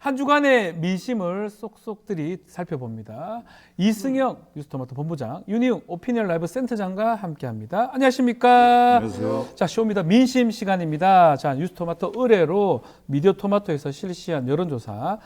한 주간의 민심을 쏙쏙들이 살펴봅니다. 이승영 뉴스토마토 본부장, 윤희웅 오피니언 라이브 센터장과 함께합니다. 안녕하십니까? 안녕하세요. 자, 쇼미더 민심 시간입니다. 자, 뉴스토마토 의뢰로 미디어토마토에서 실시한 여론조사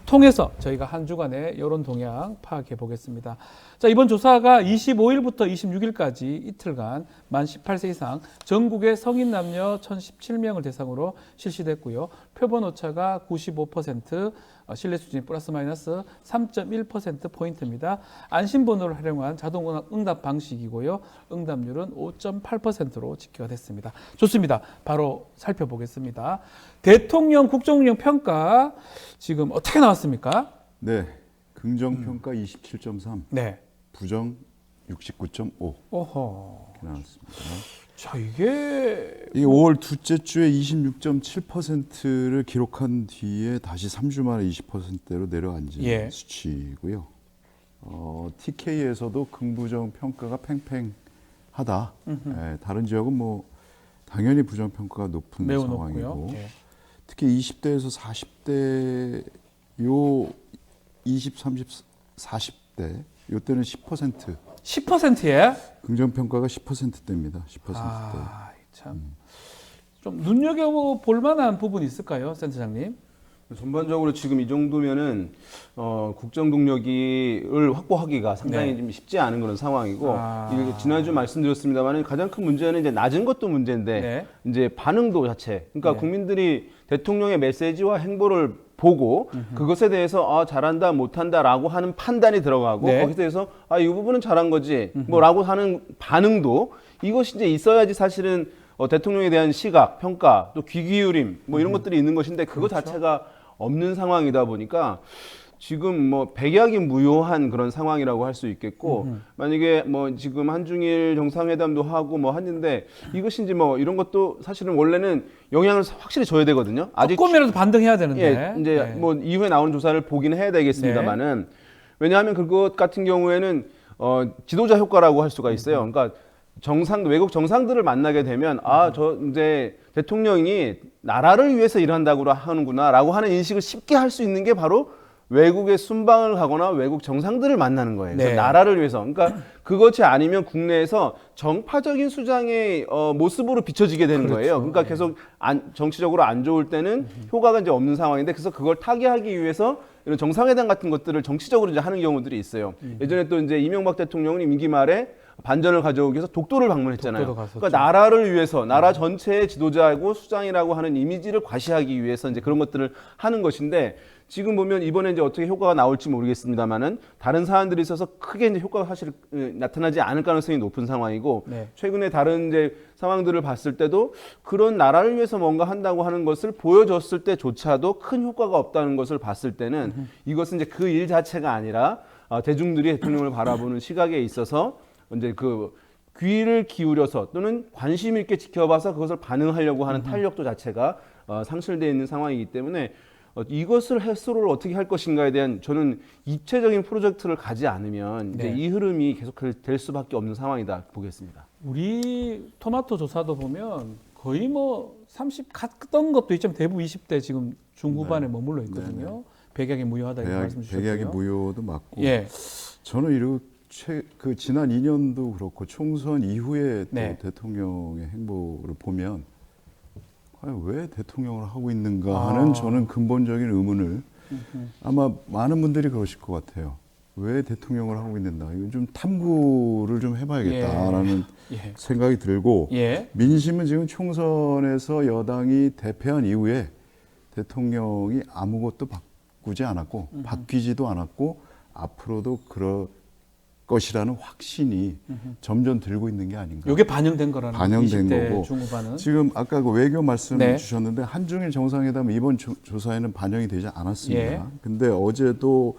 통해서 저희가 한 주간의 여론 동향 파악해 보겠습니다. 자, 이번 조사가 25일부터 26일까지 이틀간 만 18세 이상 전국의 성인 남녀 1,017명을 대상으로 실시됐고요. 표본 오차가 95%, 신뢰 수준이 플러스 마이너스 3.1%포인트입니다. 안심번호를 활용한 자동 응답 방식이고요. 응답률은 5.8%로 집계가 됐습니다. 좋습니다. 바로 살펴보겠습니다. 대통령 국정운영 평가 지금 어떻게 나왔습니까? 네, 긍정평가 27.3, 네. 부정 69.5 오호. 이렇게 나왔습니다. 자, 이게 이 5월 둘째 주에 26.7%를 기록한 뒤에 다시 3주 만에 20%대로 내려앉은 예. 수치고요. TK에서도 긍부정 평가가 팽팽하다. 다른 지역은 뭐 당연히 부정 평가가 높은 매우 상황이고, 높고요. 예. 특히 20대에서 40대 요 20, 30, 40대 요때는 10% 10%에 긍정평가가 10%대입니다. 10%대. 참. 좀 눈여겨볼 만한 부분이 있을까요, 센터장님? 전반적으로 지금 이 정도면은 국정 동력을 확보하기가 상당히 네. 좀 쉽지 않은 그런 상황이고, 아. 이게 지난주 말씀드렸습니다만 가장 큰 문제는 이제 낮은 것도 문제인데 네. 이제 반응도 자체, 그러니까 네. 국민들이 대통령의 메시지와 행보를 보고 그것에 대해서 잘한다 못한다라고 하는 판단이 들어가고, 네. 거기서 대해서 이 부분은 잘한 거지 뭐라고 하는 반응도, 이것이 이제 있어야지 사실은 대통령에 대한 시각, 평가, 또 귀 기울임 뭐 이런 것들이 있는 것인데, 그거 그렇죠. 자체가 없는 상황이다 보니까 지금 뭐 백약이 무효한 그런 상황이라고 할 수 있겠고, 만약에 뭐 지금 한중일 정상회담도 하고 뭐 하는데, 이것이 이제 뭐 이런 것도 사실은 원래는 영향을 확실히 줘야 되거든요. 조금이라도 반등해야 되는데. 예, 이제 네. 뭐 이후에 나오는 조사를 보긴 해야 되겠습니다만은, 왜냐하면 그것 같은 경우에는 지도자 효과라고 할 수가 있어요. 그러니까 외국 정상들을 만나게 되면 저 이제 대통령이 나라를 위해서 일한다고 하는구나라고 하는 인식을 쉽게 할 수 있는 게 바로 외국에 순방을 가거나 외국 정상들을 만나는 거예요. 그래서 네. 나라를 위해서. 그러니까 그것이 아니면 국내에서 정파적인 수장의 모습으로 비춰지게 되는 그렇죠. 거예요. 그러니까 네. 계속 정치적으로 안 좋을 때는 효과가 이제 없는 상황인데, 그래서 그걸 타개하기 위해서 이런 정상회담 같은 것들을 정치적으로 이제 하는 경우들이 있어요. 예전에 또 이제 이명박 대통령이 임기 말에 반전을 가져오기 위해서 독도를 방문했잖아요. 독도도 갔었죠. 그러니까 나라를 위해서, 나라 전체의 지도자이고 수장이라고 하는 이미지를 과시하기 위해서 이제 그런 것들을 하는 것인데, 지금 보면 이번에 이제 어떻게 효과가 나올지 모르겠습니다만은 다른 사안들이 있어서 크게 이제 효과가 사실 나타나지 않을 가능성이 높은 상황이고, 네. 최근에 다른 이제 상황들을 봤을 때도 그런 나라를 위해서 뭔가 한다고 하는 것을 보여줬을 때조차도 큰 효과가 없다는 것을 봤을 때는, 이것은 이제 그 일 자체가 아니라 대중들이 대통령을 바라보는 시각에 있어서 이제 그 귀를 기울여서 또는 관심 있게 지켜봐서 그것을 반응하려고 하는 탄력도 자체가 상실되어 있는 상황이기 때문에, 이것을 해소를 어떻게 할 것인가에 대한, 저는 입체적인 프로젝트를 가지 않으면 이제 네. 이 흐름이 계속 될 수밖에 없는 상황이다 보겠습니다. 우리 토마토 조사도 보면 거의 뭐 30 갔던 것도 있지만 대부분 20대 지금 중후반에 머물러 있거든요. 백약이 무효하다 이렇게 말씀 주셨고요. 백약이 무효도 맞고, 예. 저는 그 지난 2년도 그렇고 총선 이후에 또 네. 대통령의 행보를 보면 과연 왜 대통령을 하고 있는가 하는 저는 근본적인 의문을, 아마 많은 분들이 그러실 것 같아요. 왜 대통령을 하고 있는가? 이건 좀 탐구를 좀 해봐야겠다라는 예. 생각이 들고, 예. 민심은 지금 총선에서 여당이 대패한 이후에 대통령이 아무것도 바꾸지 않았고 바뀌지도 않았고 앞으로도 그럴 것이라는 확신이 점점 들고 있는 게 아닌가. 이게 반영된 거라는 반영된 20대 거고, 중후반은. 지금 아까 그 외교 말씀 네. 주셨는데 한중일 정상회담 이번 조사에는 반영이 되지 않았습니다. 예. 근데 어제도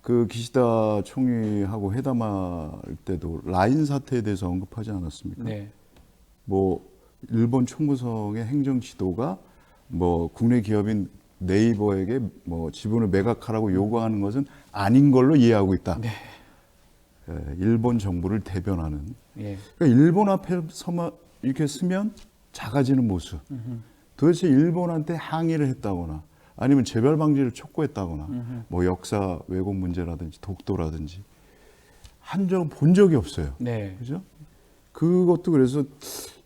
그 기시다 총리하고 회담할 때도 라인 사태에 대해서 언급하지 않았습니까? 네. 뭐 일본 총무성의 행정 지도가 뭐 국내 기업인 네이버에게 뭐 지분을 매각하라고 요구하는 것은 아닌 걸로 이해하고 있다. 네. 일본 정부를 대변하는. 예. 그러니까 일본 앞에서만 이렇게 쓰면 작아지는 모습. 도대체 일본한테 항의를 했다거나 아니면 재별 방지를 촉구했다거나 뭐 역사 왜곡 문제라든지 독도라든지 한 적 본 적이 없어요. 네. 그죠? 그것도 그래서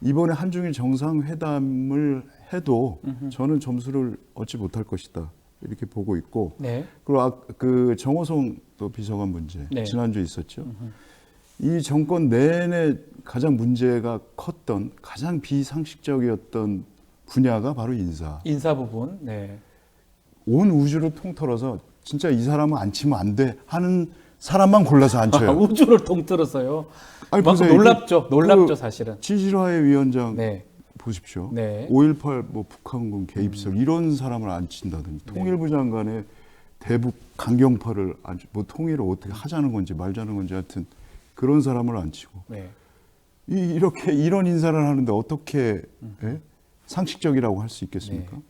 이번에 한중일 정상회담을 해도 저는 점수를 얻지 못할 것이다. 이렇게 보고 있고. 네. 그리고 그 정호성 또 비서관 문제 네. 지난주에 있었죠. 이 정권 내내 가장 문제가 컸던 가장 비상식적이었던 분야가 바로 인사 부분. 네. 온 우주를 통틀어서 진짜 이 사람은 안 치면 안 돼 하는 사람만 골라서 안 쳐요. 우주를 통틀었어요. 아니, 막 보세요. 놀랍죠. 놀랍죠, 그 사실은. 지질화의 위원장 네. 보십시오. 네. 5.18 뭐 북한군 개입설 이런 사람을 안 친다든지 통일부 장관의 대북 강경파를 뭐 통일을 어떻게 하자는 건지 말자는 건지 하여튼 그런 사람을 안 치고 네. 이렇게 이런 인사를 하는데 어떻게 상식적이라고 할 수 있겠습니까? 네.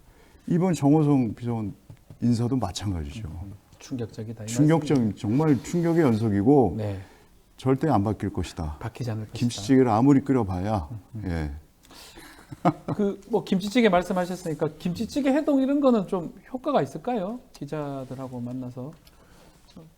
이번 정호성 비서관 인사도 마찬가지죠. 충격적이다. 이 충격적인 정말 충격의 연속이고 말씀이죠. 네. 절대 안 바뀔 것이다. 바뀌지 않을 것이다. 김치찌개를 아무리 끓여봐야 예. 뭐 김치찌개 말씀하셨으니까 김치찌개 해동 이런 거는 좀 효과가 있을까요? 기자들하고 만나서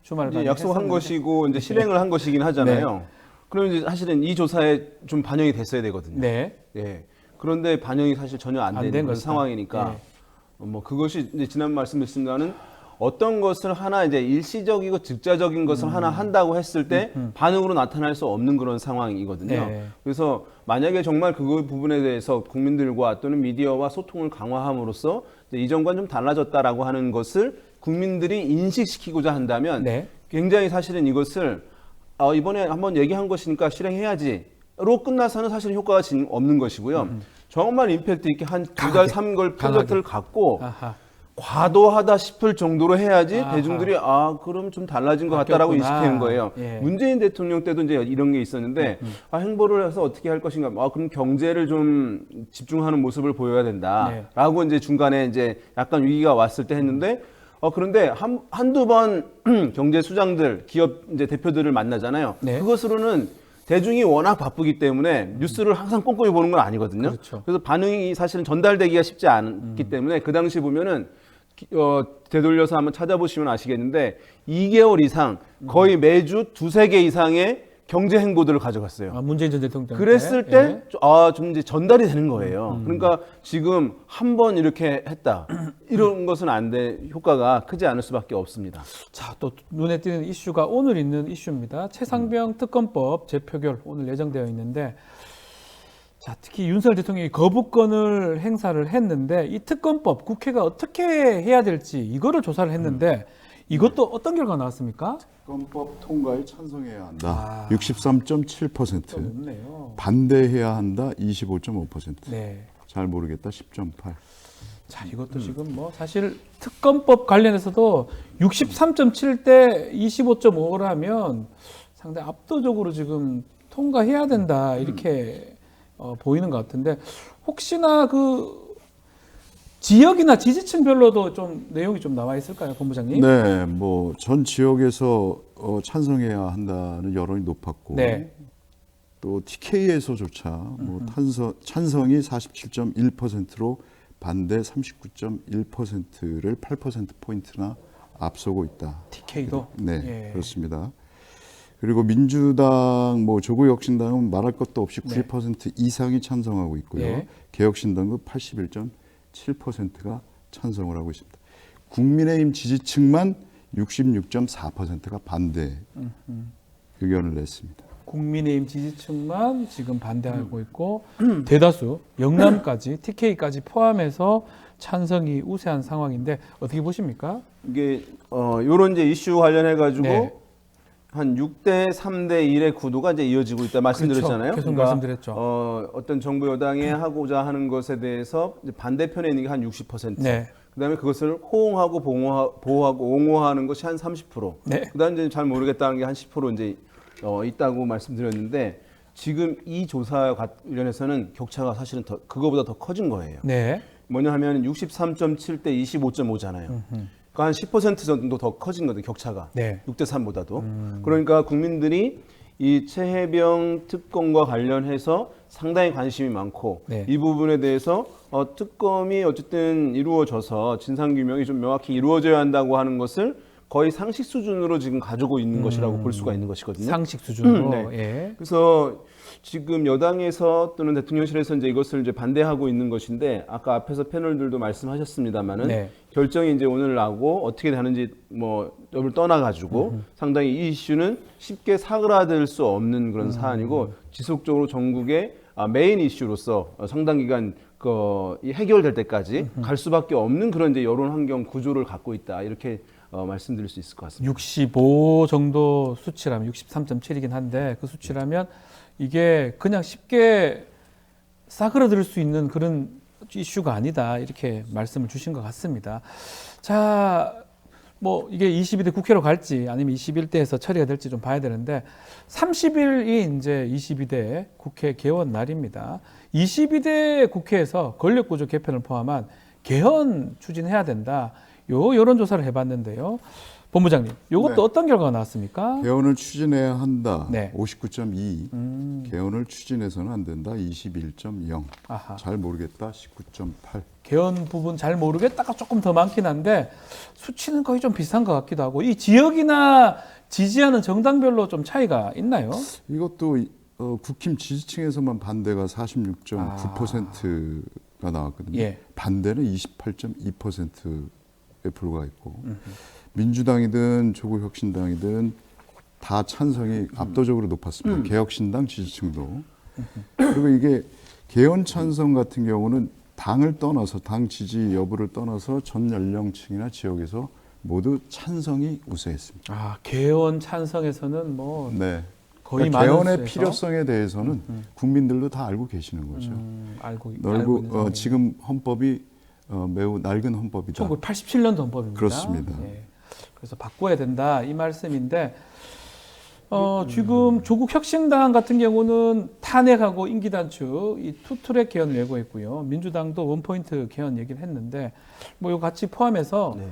주말 이제 많이 약속한 했었는데. 것이고 이제 실행을 한 것이긴 하잖아요. 그러면 이제 사실은 이 조사에 좀 반영이 됐어야 되거든요. 네. 예. 그런데 반영이 사실 전혀 안 안 되는 된 그런 것이다. 상황이니까 예. 뭐 그것이 이제 지난 말씀드렸습니다는 어떤 것을 하나 이제 일시적이고 즉자적인 것을 하나 한다고 했을 때 반응으로 나타날 수 없는 그런 상황이거든요. 네. 그래서 만약에 정말 그 부분에 대해서 국민들과 또는 미디어와 소통을 강화함으로써 이제 이전과는 좀 달라졌다라고 하는 것을 국민들이 인식시키고자 한다면 네. 굉장히 사실은 이것을 이번에 한번 얘기한 것이니까 실행해야지로 끝나서는 사실 효과가 없는 것이고요. 정말 임팩트 있게 한 2달, 3개월 프로젝트를 갖고 아하. 과도하다 싶을 정도로 해야지 아하. 대중들이 그럼 좀 달라진 것 같다라고 바뀌었구나. 인식하는 거예요. 예. 문재인 대통령 때도 이제 이런 게 있었는데 행보를 해서 어떻게 할 것인가. 그럼 경제를 좀 집중하는 모습을 보여야 된다라고 이제 중간에 이제 약간 위기가 왔을 때 했는데 그런데 한두 번 경제 수장들, 기업 이제 대표들을 만나잖아요. 네. 그것으로는 대중이 워낙 바쁘기 때문에 뉴스를 항상 꼼꼼히 보는 건 아니거든요. 그렇죠. 그래서 반응이 사실은 전달되기가 쉽지 않기 때문에 그 당시 보면은 되돌려서 한번 찾아보시면 아시겠는데 2개월 이상 거의 매주 2-3개 이상의 경제 행보들을 가져갔어요. 문재인 전 대통령 때. 그랬을 때 예. 좀 이제 전달이 되는 거예요. 그러니까 지금 한 번 이렇게 했다. 이런 것은 안 돼. 효과가 크지 않을 수밖에 없습니다. 자, 또 눈에 띄는 이슈가 오늘 있는 이슈입니다. 최상병 특검법 재표결 오늘 예정되어 있는데 자, 특히 윤석열 대통령이 거부권을 행사를 했는데 이 특검법 국회가 어떻게 해야 될지 이거를 조사를 했는데 이것도 어떤 결과가 나왔습니까? 특검법 통과에 찬성해야 한다. 아. 63.7%. 좀 높네요. 반대해야 한다. 25.5%. 네. 잘 모르겠다. 10.8. 자, 이것도 지금 뭐 사실 특검법 관련해서도 63.7대 25.5라면 상당히 압도적으로 지금 통과해야 된다 이렇게 보이는 것 같은데 혹시나 그 지역이나 지지층별로도 좀 내용이 좀 나와 있을까요, 본부장님? 네, 뭐 전 지역에서 찬성해야 한다는 여론이 높았고 네. 또 TK에서조차 뭐 찬성이 47.1%로 반대 39.1%를 8% 포인트나 앞서고 있다. TK도. 네, 예. 그렇습니다. 그리고 민주당, 뭐 조국혁신당은 말할 것도 없이 네. 90% 이상이 찬성하고 있고요. 예. 개혁신당도 81.7%가 찬성을 하고 있습니다. 국민의힘 지지층만 66.4%가 반대 의견을 냈습니다. 국민의힘 지지층만 지금 반대하고 있고 대다수 영남까지 TK까지 포함해서 찬성이 우세한 상황인데 어떻게 보십니까? 이게 요런 이제 이슈 관련해 가지고 네. 한 6대 3대 1의 구도가 이제 이어지고 있다 말씀드렸잖아요. 그렇죠. 계속 말씀드렸죠. 어떤 정부 여당이 하고자 하는 것에 대해서 이제 반대편에 있는 게 한 60%. 네. 그다음에 그것을 호응하고 보호하고 옹호하는 것이 한 30%. 네. 그다음에 이제 잘 모르겠다는 게 한 10% 이제 있다고 말씀드렸는데 지금 이 조사 관련해서는 격차가 사실은 그거보다 더 커진 거예요. 네. 뭐냐 하면 63.7대 25.5잖아요. 그러니까 한 10% 정도 더 커진 거죠, 격차가. 네. 6대 3보다도. 그러니까 국민들이 이 최혜병 특검과 관련해서 상당히 관심이 많고 네. 이 부분에 대해서 특검이 어쨌든 이루어져서 진상규명이 좀 명확히 이루어져야 한다고 하는 것을 거의 상식 수준으로 지금 가지고 있는 것이라고 볼 수가 있는 것이거든요. 상식 수준으로. 네. 예. 그래서 지금 여당에서 또는 대통령실에서 이제 이것을 이제 반대하고 있는 것인데 아까 앞에서 패널들도 말씀하셨습니다만은 네. 결정이 이제 오늘 나고 어떻게 되는지 뭐 여부를 떠나가지고 상당히 이 이슈는 쉽게 사그라들 수 없는 그런 사안이고 지속적으로 전국의 메인 이슈로서 상당 기간 이 해결될 때까지 갈 수밖에 없는 그런 이제 여론 환경 구조를 갖고 있다 이렇게 말씀드릴 수 있을 것 같습니다. 65 정도 수치라면 63.7이긴 한데 그 수치라면 이게 그냥 쉽게 싸그러들 수 있는 그런 이슈가 아니다 이렇게 말씀을 주신 것 같습니다. 자, 뭐 이게 22대 국회로 갈지 아니면 21대에서 처리가 될지 좀 봐야 되는데 30일이 이제 22대 국회 개원 날입니다. 22대 국회에서 권력구조 개편을 포함한 개헌 추진해야 된다. 요 여론조사를 해봤는데요. 본부장님, 이것도 네. 어떤 결과가 나왔습니까? 개헌을 추진해야 한다. 네. 59.2. 개헌을 추진해서는 안 된다. 21.0. 아하. 잘 모르겠다. 19.8. 개헌 부분 잘 모르겠다가 조금 더 많긴 한데 수치는 거의 좀 비슷한 것 같기도 하고 이 지역이나 지지하는 정당별로 좀 차이가 있나요? 이것도 국힘 지지층에서만 반대가 46.9%가 나왔거든요. 예. 반대는 28.2%에 불과했고 민주당이든 조국혁신당이든 다 찬성이 압도적으로 높았습니다. 개혁신당 지지층도. 그리고 이게 개헌 찬성 같은 경우는 당을 떠나서 당 지지 여부를 떠나서 전 연령층이나 지역에서 모두 찬성이 우세했습니다. 아, 개헌 찬성에서는 뭐 네. 거의 그러니까 많은 개헌의 수에서? 필요성에 대해서는 국민들도 다 알고 계시는 거죠. 알고 있는 넓고 상황이에요. 지금 헌법이 매우 낡은 헌법이다. 1987년도 헌법입니다. 그렇습니다. 예. 그래서 바꿔야 된다 이 말씀인데 지금 조국 혁신당 같은 경우는 탄핵하고 임기 단축 이 투트랙 개헌을 예고했고요. 민주당도 원포인트 개헌 얘기를 했는데 뭐 이거 같이 포함해서 네.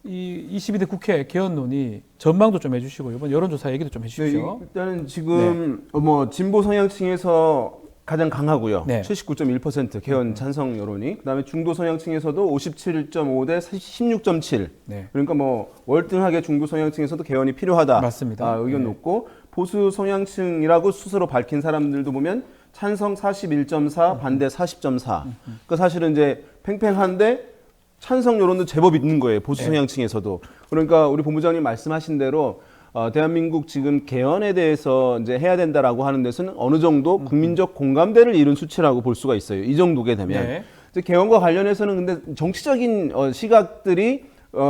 이 22대 국회 개헌 논의 전망도 좀 해주시고 이번 여론조사 얘기도 좀 해주십시오. 일단은 지금 뭐 진보 성향층에서 가장 강하고요. 네. 79.1% 개헌 찬성 여론이. 그다음에 중도 성향층에서도 57.5 대 16.7. 네. 그러니까 뭐 월등하게 중도 성향층에서도 개헌이 필요하다. 맞습니다. 의견 네. 높고 보수 성향층이라고 스스로 밝힌 사람들도 보면 찬성 41.4, 반대 40.4. 그러니까 사실은 이제 팽팽한데 찬성 여론도 제법 있는 거예요. 보수 네. 성향층에서도. 그러니까 우리 본부장님 말씀하신 대로 대한민국 지금 개헌에 대해서 이제 해야 된다라고 하는 데서는 어느 정도 국민적 공감대를 이룬 수치라고 볼 수가 있어요. 이 정도게 되면. 네. 이제 개헌과 관련해서는 근데 정치적인 시각들이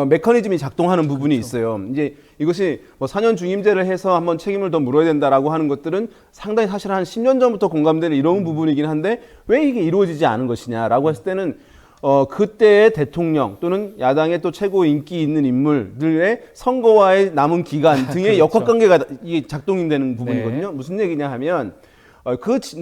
메커니즘이 작동하는 부분이 있어요. 이제 이것이 뭐 4년 중임제를 해서 한번 책임을 더 물어야 된다라고 하는 것들은 상당히 사실 한 10년 전부터 공감대를 이뤄온 부분이긴 한데 왜 이게 이루어지지 않은 것이냐라고 했을 때는 그때의 대통령 또는 야당의 또 최고 인기 있는 인물들의 선거와의 남은 기간 등의 그렇죠. 역학관계가 이게 작동이 되는 부분이거든요. 네. 무슨 얘기냐 하면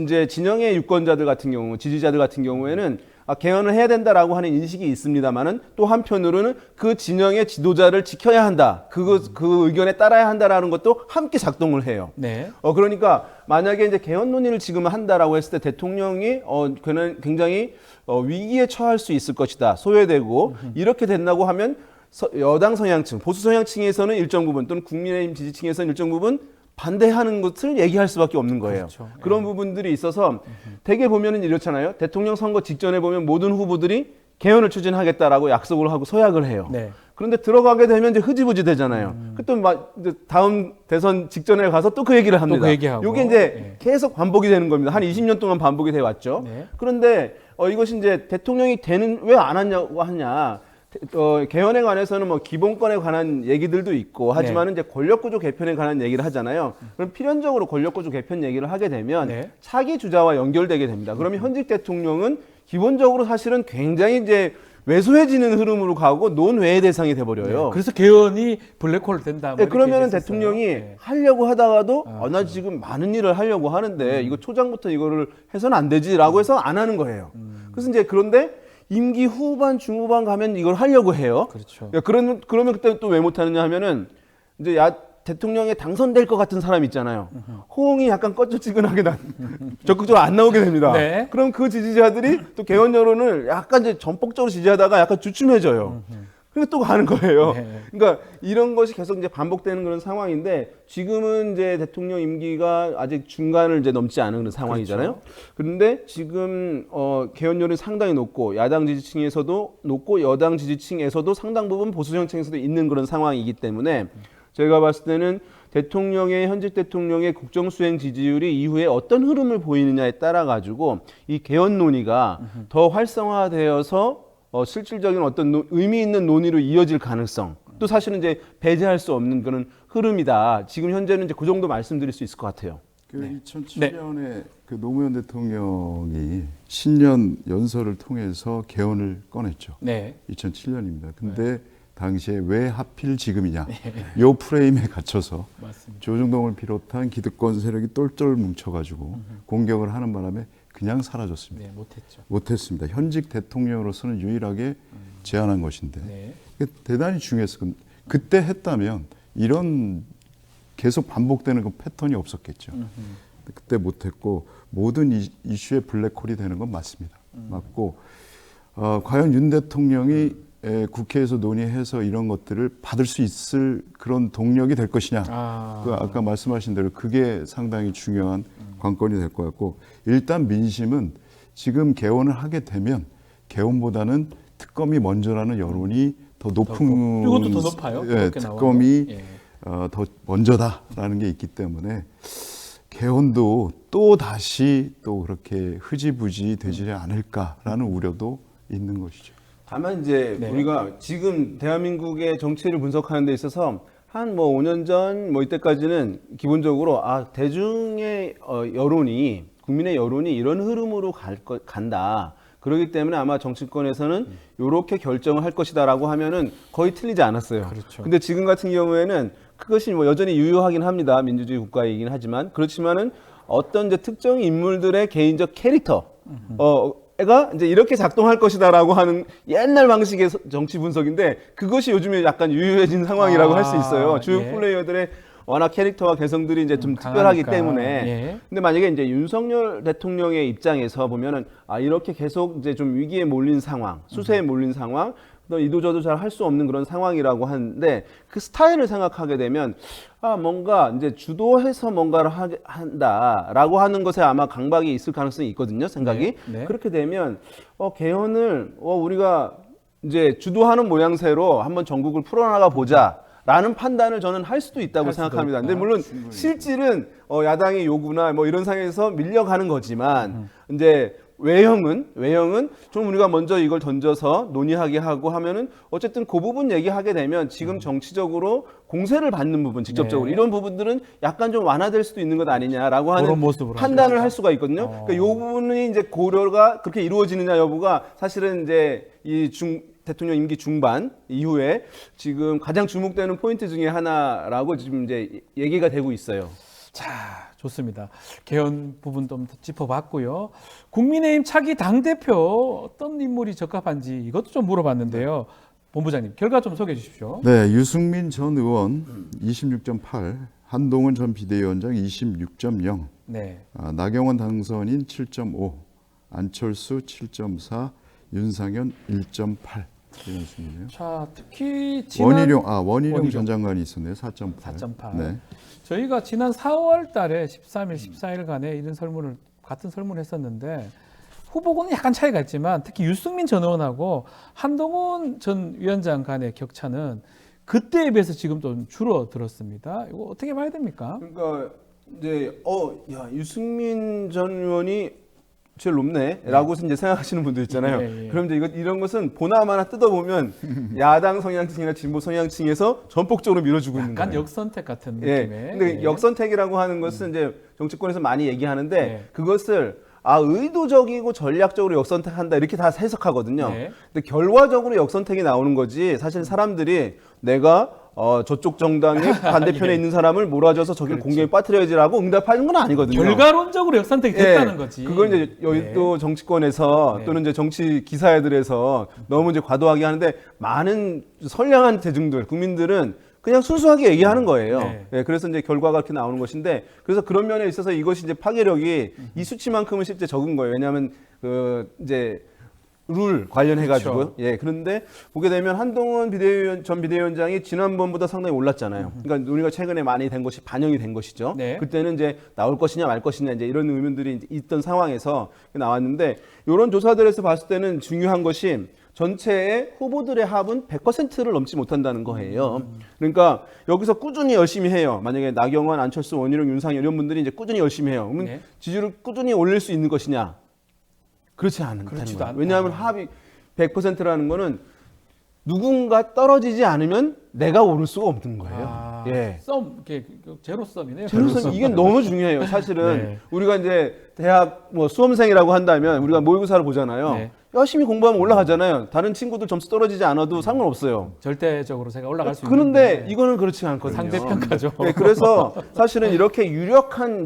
이제 진영의 유권자들 같은 경우, 지지자들 같은 경우에는 개헌을 해야 된다라고 하는 인식이 있습니다만은 또 한편으로는 그 진영의 지도자를 지켜야 한다. 그 의견에 따라야 한다라는 것도 함께 작동을 해요. 네. 그러니까 만약에 이제 개헌 논의를 지금 한다라고 했을 때 대통령이 굉장히 위기에 처할 수 있을 것이다. 소외되고 이렇게 된다고 하면 여당 성향층, 보수 성향층에서는 일정 부분 또는 국민의힘 지지층에서는 일정 부분 반대하는 것을 얘기할 수밖에 없는 거예요. 그렇죠. 그런 부분들이 있어서 대개 보면은 이렇잖아요. 대통령 선거 직전에 보면 모든 후보들이 개헌을 추진하겠다라고 약속을 하고 서약을 해요. 네. 그런데 들어가게 되면 이제 흐지부지 되잖아요. 또 이제 다음 대선 직전에 가서 또 그 얘기를 합니다. 그 얘기하고. 이게 이제 네. 계속 반복이 되는 겁니다. 한 20년 동안 반복이 돼 왔죠. 네. 그런데 이것이 이제 대통령이 왜 안 하냐. 개헌에 관해서는 뭐 기본권에 관한 얘기들도 있고 하지만 이제 권력구조 개편에 관한 얘기를 하잖아요. 그럼 필연적으로 권력구조 개편 얘기를 하게 되면 네. 차기 주자와 연결되게 됩니다. 그러면 현직 대통령은 기본적으로 사실은 굉장히 이제 왜소해지는 흐름으로 가고 논외의 대상이 돼버려요. 네. 그래서 개헌이 블랙홀 된다. 뭐 네, 그러면은 이렇게 얘기했었어요. 대통령이 네. 하려고 하다가도 나 지금 많은 일을 하려고 하는데 이거 초장부터 이거를 해서는 안 되지라고 해서 안 하는 거예요. 그래서 이제 그런데 임기 후반, 중후반 가면 이걸 하려고 해요. 그렇죠. 그러면 그때 또 왜 못하느냐 하면은 이제 대통령에 당선될 것 같은 사람 있잖아요. 호응이 약간 꺼져지근하게 적극적으로 안 나오게 됩니다. 네. 그럼 그 지지자들이 또 개헌 여론을 약간 이제 전폭적으로 지지하다가 약간 주춤해져요. 그러니까 또 가는 거예요. 네. 그러니까 이런 것이 계속 이제 반복되는 그런 상황인데 지금은 이제 대통령 임기가 아직 중간을 이제 넘지 않은 그런 상황이잖아요. 그런데 지금 개헌율이 상당히 높고 야당 지지층에서도 높고 여당 지지층에서도 상당 부분 보수 정층에서도 있는 그런 상황이기 때문에 제가 봤을 때는 현직 대통령의 국정 수행 지지율이 이후에 어떤 흐름을 보이느냐에 따라 가지고 이 개헌 논의가 더 활성화되어서 실질적인 어떤 의미 있는 논의로 이어질 가능성, 또 사실은 이제 배제할 수 없는 그런 흐름이다. 지금 현재는 이제 그 정도 말씀드릴 수 있을 것 같아요. 그 2007년에 그 노무현 대통령이 신년 연설을 통해서 개헌을 꺼냈죠. 네. 2007년입니다. 근데 당시에 왜 하필 지금이냐? 이 프레임에 갇혀서 맞습니다. 조중동을 비롯한 기득권 세력이 똘똘 뭉쳐가지고 공격을 하는 바람에 그냥 사라졌습니다. 네, 못했죠. 못했습니다. 현직 대통령으로서는 유일하게 제안한 것인데 네. 대단히 중요했어요. 그때 했다면 이런 계속 반복되는 그 패턴이 없었겠죠. 그때 못했고 모든 이슈의 블랙홀이 되는 건 맞습니다. 맞고 과연 윤 대통령이 국회에서 논의해서 이런 것들을 받을 수 있을 그런 동력이 될 것이냐. 아까 말씀하신 대로 그게 상당히 중요한 관건이 될 것 같고 일단 민심은 지금 개헌을 하게 되면 개헌보다는 특검이 먼저라는 여론이 더 높은 이것도 더 높아요? 예, 특검이 더 먼저다라는 게 있기 때문에 개헌도 또 다시 또 그렇게 흐지부지 되지 않을까라는 우려도 있는 것이죠. 다만 이제 네. 우리가 지금 대한민국의 정치를 분석하는 데 있어서 한 뭐 5년 전 이때까지는 기본적으로 대중의 여론이 국민의 여론이 이런 흐름으로 간다. 그렇기 때문에 아마 정치권에서는 이렇게 결정을 할 것이다라고 하면은 거의 틀리지 않았어요. 그렇죠. 근데 지금 같은 경우에는 그것이 뭐 여전히 유효하긴 합니다. 민주주의 국가이긴 하지만 그렇지만은 어떤 이제 특정 인물들의 개인적 캐릭터 가 이제 이렇게 작동할 것이다라고 하는 옛날 방식의 정치 분석인데 그것이 요즘에 약간 유효해진 상황이라고 할 수 있어요. 주요 플레이어들의 워낙 캐릭터와 개성들이 이제 좀 특별하기 때문에. 근데 만약에 이제 윤석열 대통령의 입장에서 보면은 이렇게 계속 이제 좀 위기에 몰린 상황, 수세에 몰린 상황, 이도저도 잘 할 수 없는 그런 상황이라고 하는데 그 스타일을 생각하게 되면 뭔가 이제 주도해서 뭔가를 한다라고 하는 것에 아마 강박이 있을 가능성이 있거든요. 생각이. 네. 그렇게 되면 개헌을 우리가 이제 주도하는 모양새로 한번 전국을 풀어나가 보자라는 판단을 저는 할 수도 있다고 생각합니다. 근데 물론 실질은 야당의 요구나 뭐 이런 상황에서 밀려가는 거지만 이제 외형은 좀 우리가 먼저 이걸 던져서 논의하게 하고 하면은 어쨌든 그 부분 얘기하게 되면 지금 정치적으로 공세를 받는 부분 직접적으로 이런 부분들은 약간 좀 완화될 수도 있는 것 아니냐라고 하는 판단을 할 수가 있거든요. 그러니까 이 부분이 이제 고려가 그렇게 이루어지느냐 여부가 사실은 이제 대통령 임기 중반 이후에 지금 가장 주목되는 포인트 중에 하나라고 지금 이제 얘기가 되고 있어요. 자, 좋습니다. 개헌 부분 좀 짚어봤고요. 국민의힘 차기 당대표 어떤 인물이 적합한지 이것도 좀 물어봤는데요. 본부장님, 결과 좀 소개해 주십시오. 네, 유승민 전 의원 26.8, 한동훈 전 비대위원장 26.0, 네. 나경원 당선인 7.5, 안철수 7.4, 윤상현 1.8 이런 순이네요. 자, 특히 원희룡 전 장관이 있었네요. 4.8. 4.8. 네. 저희가 지난 4월 달에 13일, 14일간에 이런 같은 설문을 했었는데 후보군은 약간 차이가 있지만 특히 유승민 전 의원하고 한동훈 전 위원장 간의 격차는 그때에 비해서 지금 좀 줄어들었습니다. 이거 어떻게 봐야 됩니까? 그러니까 이제 유승민 전 의원이 제일 높네라고 이제 생각하시는 분들 있잖아요. 그럼 이제 이런 것은 보나마나 뜯어보면 야당 성향층이나 진보 성향층에서 전폭적으로 밀어주고 있는 거예요. 약간 역선택 같은 느낌의. 근데 역선택이라고 하는 것은 이제 정치권에서 많이 얘기하는데 그것을 의도적이고 전략적으로 역선택한다 이렇게 다 해석하거든요. 근데 결과적으로 역선택이 나오는 거지 사실 사람들이 내가 저쪽 정당의 반대편에 있는 사람을 몰아줘서 저기를 공격에 빠뜨려야지라고 응답하는 건 아니거든요. 결과론적으로 역선택이 됐다는 거지. 그건 이제 또 정치권에서 또는 이제 정치 기사회들에서 너무 이제 과도하게 하는데 많은 선량한 대중들, 국민들은 그냥 순수하게 얘기하는 거예요. 네. 예, 그래서 이제 결과가 이렇게 나오는 것인데, 그래서 그런 면에 있어서 이것이 이제 파괴력이 이 수치만큼은 실제 적은 거예요. 왜냐하면 그 이제 룰 관련해가지고요. 그렇죠. 예, 그런데 보게 되면 한동훈 전 비대위원장이 지난번보다 상당히 올랐잖아요. 그러니까 논의가 최근에 많이 된 것이 반영이 된 것이죠. 네. 그때는 이제 나올 것이냐 말 것이냐 이제 이런 의문들이 이제 있던 상황에서 나왔는데, 이런 조사들에서 봤을 때는 중요한 것이 전체의 후보들의 합은 100%를 넘지 못한다는 거예요. 그러니까 여기서 꾸준히 열심히 해요. 만약에 나경원, 안철수, 원희룡, 윤상현 이런 분들이 이제 꾸준히 열심히 해요. 그러면 네. 지지율을 꾸준히 올릴 수 있는 것이냐? 그렇지 않다는 그렇지도 거예요. 않다. 왜냐하면 합이 100%라는 거는 누군가 떨어지지 않으면 내가 오를 수가 없는 거예요. 예. 썸, 이게 제로 썸이네요. 제로섬 이게 너무 중요해요. 사실은 네. 우리가 이제 대학 뭐 수험생이라고 한다면 우리가 모의고사를 보잖아요. 네. 열심히 공부하면 올라가잖아요. 다른 친구들 점수 떨어지지 않아도 상관없어요. 절대적으로 제가 올라갈 수 그런데 있는데 이거는 그렇지 않거든요. 상대평가죠. 네, 그래서 사실은 이렇게 유력한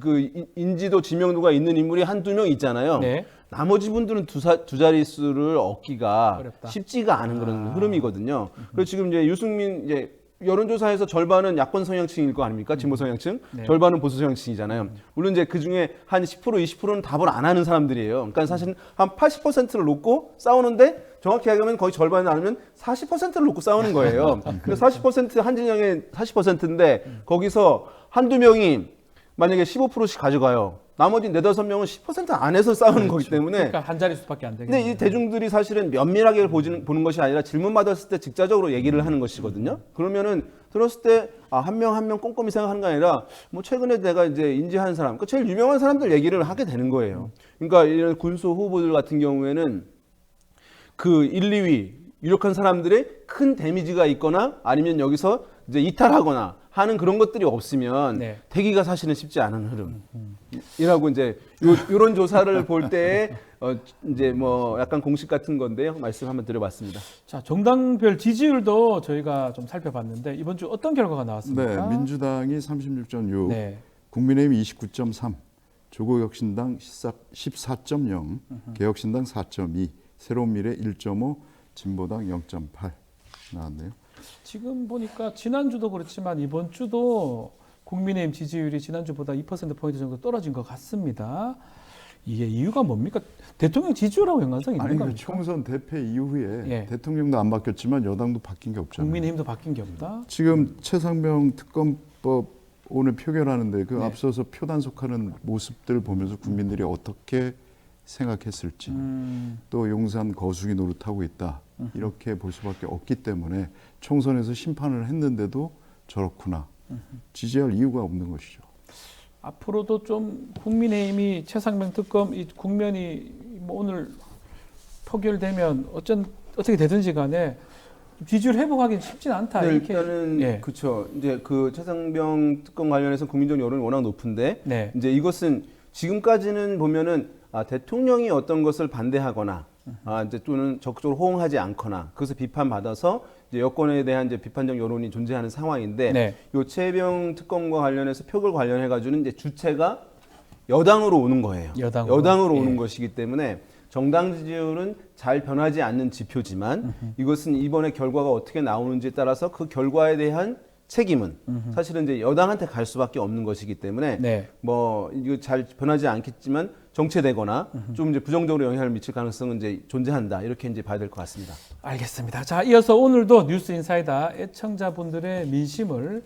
그 인지도 지명도가 있는 인물이 한두 명 있잖아요. 네. 나머지 분들은 두 자릿수를 얻기가 어렵다. 쉽지가 않은 그런 흐름이거든요. 그래서 지금 이제 유승민 이제 여론조사에서 절반은 야권 성향층일 거 아닙니까? 진보 성향층. 네. 절반은 보수 성향층이잖아요. 물론 이제 그 중에 한 10%, 20%는 답을 안 하는 사람들이에요. 그러니까 사실 한 80%를 놓고 싸우는데 정확히 얘기하면 거의 절반이 아니면 40%를 놓고 싸우는 거예요. 그래서 40% 한진영의 40%인데 거기서 한두 명이 만약에 15%씩 가져가요. 나머지 4-5명은 10% 안에서 싸우는 거기 때문에. 그러니까 한 자릿수밖에 안 되겠네요. 근데 이 대중들이 사실은 면밀하게 보는 것이 아니라 질문 받았을 때 직접적으로 얘기를 하는 것이거든요. 그러면은 들었을 때 한 명 한 명 꼼꼼히 생각하는 게 아니라 뭐 최근에 내가 이제 인지하는 사람, 그러니까 제일 유명한 사람들 얘기를 하게 되는 거예요. 그러니까 이런 군수 후보들 같은 경우에는 그 1, 2위 유력한 사람들의 큰 데미지가 있거나 아니면 여기서 이제 이탈하거나 하는 그런 것들이 없으면 네. 되기가 사실은 쉽지 않은 흐름이라고 이제 요런 조사를 볼 때 이제 뭐 약간 공식 같은 건데요. 말씀 한번 드려봤습니다. 자, 정당별 지지율도 저희가 좀 살펴봤는데 이번 주 어떤 결과가 나왔습니까? 네, 민주당이 36.6, 네. 국민의힘이 29.3, 조국혁신당 14.0, 개혁신당 4.2, 새로운미래 1.5, 진보당 0.8 나왔네요. 지금 보니까 지난주도 그렇지만 이번 주도 국민의힘 지지율이 지난주보다 2%포인트 정도 떨어진 것 같습니다. 이게 이유가 뭡니까? 대통령 지지율하고 연관성이 있는 아니 그 겁니까? 총선 대패 이후에 예. 대통령도 안 바뀌었지만 여당도 바뀐 게 없잖아요. 국민의힘도 바뀐 게 없다? 지금 최상병 특검법 오늘 표결하는데 그 네. 앞서서 표 단속하는 모습들 보면서 국민들이 어떻게 생각했을지 또 용산 거수기 노릇하고 있다 이렇게 볼 수밖에 없기 때문에 총선에서 심판을 했는데도 저렇구나 지지할 이유가 없는 것이죠. 앞으로도 좀 국민의힘이 최상병 특검 이 국면이 뭐 오늘 표결되면 어떻게 되든지 간에 지지율 회복하기는 쉽진 않다. 네, 이렇게. 일단은 예. 그렇죠. 이제 그 최상병 특검 관련해서 국민적 여론이 워낙 높은데 네. 이제 이것은 지금까지는 보면은 대통령이 어떤 것을 반대하거나 이제 또는 적극적으로 호응하지 않거나 그것을 비판받아서 이제 여권에 대한 이제 비판적 여론이 존재하는 상황인데 네. 요 최병 특검과 관련해서 표결 관련해 가지고는 이제 주체가 여당으로 오는 거예요. 여당으로. 오는 예. 것이기 때문에 정당 지지율은 잘 변하지 않는 지표지만 이것은 이번에 결과가 어떻게 나오는지에 따라서 그 결과에 대한 책임은 사실은 이제 여당한테 갈 수밖에 없는 것이기 때문에 네. 뭐 이거 잘 변하지 않겠지만 정체되거나 좀 이제 부정적으로 영향을 미칠 가능성은 이제 존재한다 이렇게 이제 봐야 될 것 같습니다. 알겠습니다. 자, 이어서 오늘도 뉴스 인사이다 애청자분들의 민심을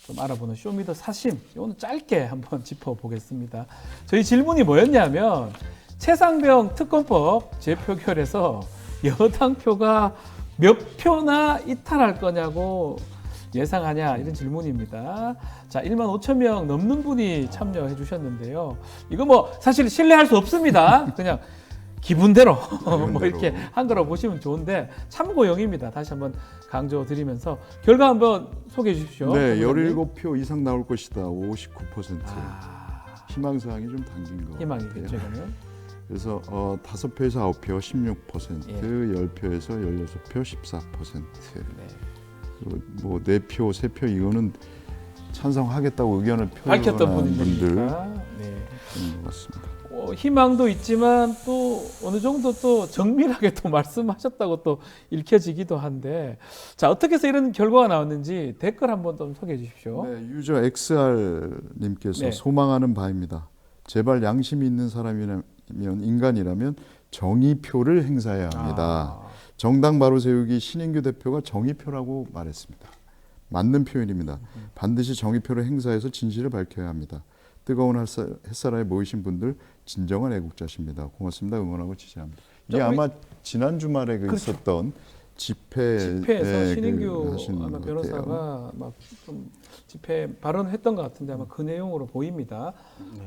좀 알아보는 쇼미더 사심 오늘 짧게 한번 짚어보겠습니다. 저희 질문이 뭐였냐면 최상병 특검법 재표결에서 여당 표가 몇 표나 이탈할 거냐고 예상하냐 이런 질문입니다. 자, 1만 5천 명 넘는 분이 참여해 주셨는데요. 이거 뭐 사실 신뢰할 수 없습니다. 그냥 기분대로 뭐 이렇게 한 거라고 보시면 좋은데 참고용입니다. 다시 한번 강조드리면서 결과 한번 소개해 주십시오. 네, 17표 이상 나올 것이다. 59%. 희망사항이 좀 담긴 것 희망이겠죠, 같아요. 이거는. 그래서 5표에서 9표 16%, 예. 10표에서 16표 14%. 네. 뭐 4표, 3표 이거는 찬성하겠다고 의견을 밝혔던 표현한 분들 분들이니까. 네. 있는 것 같습니다. 희망도 있지만 또 어느 정도 또 정밀하게 또 말씀하셨다고 또 읽혀지기도 한데 자 어떻게 해서 이런 결과가 나왔는지 댓글 한번 좀 소개해 주십시오. 네, 유저 XR님께서 네. 소망하는 바입니다. 제발 양심이 있는 사람이라면 인간이라면 정의표를 행사해야 합니다. 정당 바로 세우기 신인규 대표가 정의표라고 말했습니다. 맞는 표현입니다. 반드시 정의표를 행사해서 진실을 밝혀야 합니다. 뜨거운 햇살에 모이신 분들 진정한 애국자십니다. 고맙습니다. 응원하고 지지합니다. 이게 아마 지난 주말에 있었던 집회에서 신인규 하신 아마 것 변호사가 같아요. 막 좀 집회 발언했던 것 같은데 아마 그 내용으로 보입니다.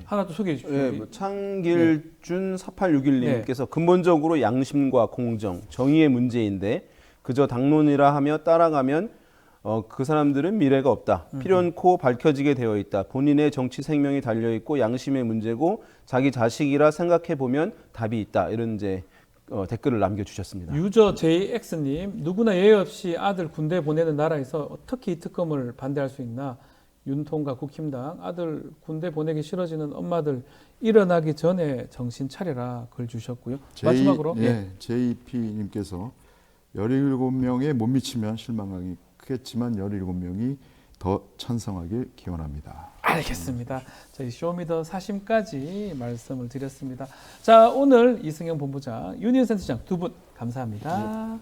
하나 또 소개해 주십시오. 예, 뭐 창길준 4861님께서 근본적으로 양심과 공정, 정의의 문제인데 그저 당론이라 하며 따라가면 그 사람들은 미래가 없다. 필연코 밝혀지게 되어 있다. 본인의 정치 생명이 달려 있고 양심의 문제고 자기 자식이라 생각해 보면 답이 있다. 이런 이제 댓글을 남겨주셨습니다. 유저 JX님 누구나 예외 없이 아들 군대 보내는 나라에서 어떻게 이 특검을 반대할 수 있나? 윤통과 국힘당 아들 군대 보내기 싫어지는 엄마들 일어나기 전에 정신 차려라 글 주셨고요. 마지막으로 JP님께서 17명에 못 미치면 실망하기 크겠지만 17명이 더 찬성하길 기원합니다. 알겠습니다. 저희 쇼미더 사심까지 말씀을 드렸습니다. 자 오늘 이승영 본부장, 윤희은 센터장 두 분 감사합니다.